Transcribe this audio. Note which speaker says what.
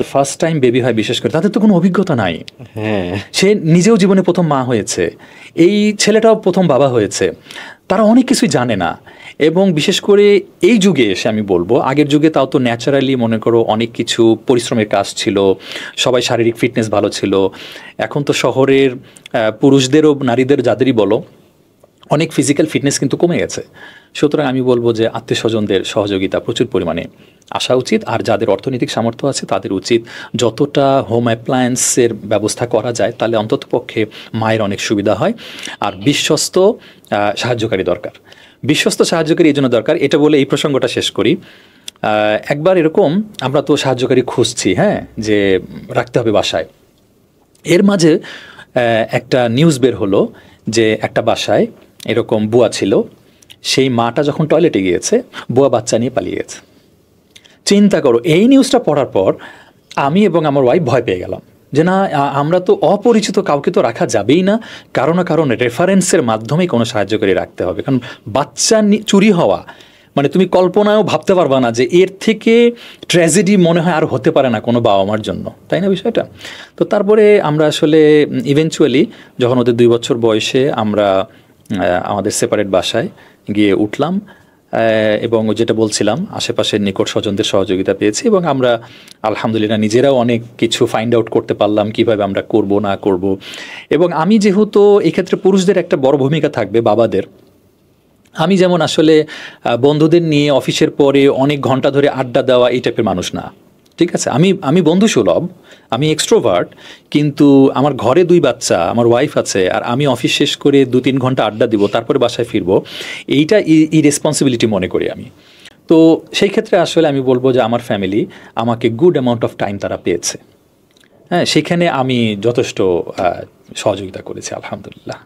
Speaker 1: First time baby হয়, বিশেষ করে তাদের তো কোনো অভিজ্ঞতা নাই।
Speaker 2: হ্যাঁ,
Speaker 1: সে নিজেও জীবনে প্রথম মা হয়েছে, এই ছেলেটাও প্রথম বাবা হয়েছে, তারা অনেক কিছুই জানে না। এবং বিশেষ করে এই যুগে এসে আমি বলবো, আগের যুগে তাও তো ন্যাচারালি মনে করো অনেক কিছু পরিশ্রমের কাজ ছিল, সবাই শারীরিক ফিটনেস ভালো ছিল। এখন তো শহরের পুরুষদেরও নারীদের যাদেরই বলো, অনেক ফিজিক্যাল ফিটনেস কিন্তু কমে গেছে। সুতরাং আমি বলবো যে আত্মীয় স্বজনদের সহযোগিতা প্রচুর পরিমাণে আসা উচিত। আর যাদের অর্থনৈতিক সামর্থ্য আছে তাদের উচিত যতটা হোম অ্যাপ্লায়েন্সের ব্যবস্থা করা যায়, তাহলে অন্ততপক্ষে মায়ের অনেক সুবিধা হয়। আর বিশ্বস্ত সাহায্যকারী দরকার, বিশ্বস্ত সাহায্যকারী এই জন্য দরকার, এটা বলে এই প্রসঙ্গটা শেষ করি। একবার এরকম আমরা তো সাহায্যকারী খুঁজছি, হ্যাঁ, যে রাখতে হবে বাসায়। এর মাঝে একটা নিউজ বের হলো যে একটা বাসায় এরকম বুয়া ছিল, সেই মাটা যখন টয়লেটে গিয়েছে বুয়া বাচ্চা নিয়ে পালিয়ে গেছে। চিন্তা করো, এই নিউজটা পড়ার পর আমি এবং আমার ওয়াইফ ভয় পেয়ে গেলাম যে না, আমরা তো অপরিচিত কাউকে তো রাখা যাবেই না, কারো না কারণ রেফারেন্সের মাধ্যমেই কোনো সাহায্যকারী রাখতে হবে। কারণ বাচ্চা চুরি হওয়া মানে তুমি কল্পনায়ও ভাবতে পারবা না যে এর থেকে ট্র্যাজেডি মনে হয় আর হতে পারে না কোনো বাবা মার জন্য, তাই না বিষয়টা? তো তারপরে আমরা আসলে ইভেনচুয়ালি যখন ওদের 2 বছর বয়সে আমরা আমাদের সেপারেট বাসায় গিয়ে উঠলাম, এবং যেটা বলছিলাম আশেপাশের নিকট স্বজনদের সহযোগিতা পেয়েছি, এবং আমরা আলহামদুলিল্লাহ নিজেরাও অনেক কিছু ফাইন্ড আউট করতে পারলাম কিভাবে আমরা করব না করব। এবং আমি যেহেতু এক্ষেত্রে পুরুষদের একটা বড় ভূমিকা থাকবে, বাবাদের, আমি যেমন আসলে বন্ধুদের নিয়ে অফিসের পরে অনেক ঘন্টা ধরে আড্ডা দেওয়া এই টাইপের মানুষ না, ঠিক আছে? আমি বন্ধু সুলভ, আমি এক্সট্রোভার্ট, কিন্তু আমার ঘরে 2 বাচ্চা, আমার ওয়াইফ আছে, আর আমি অফিস শেষ করে 2-3 ঘন্টা আড্ডা দিব, তারপরে বাসায় ফিরবো, এইটা ইরেসপন্সিবিলিটি মনে করি আমি। তো সেই ক্ষেত্রে আসলে আমি বলবো যে আমার ফ্যামিলি আমাকে গুড অ্যামাউন্ট অফ টাইম তারা পেয়েছে, হ্যাঁ, সেখানে আমি যথেষ্ট সহযোগিতা করেছি আলহামদুলিল্লাহ।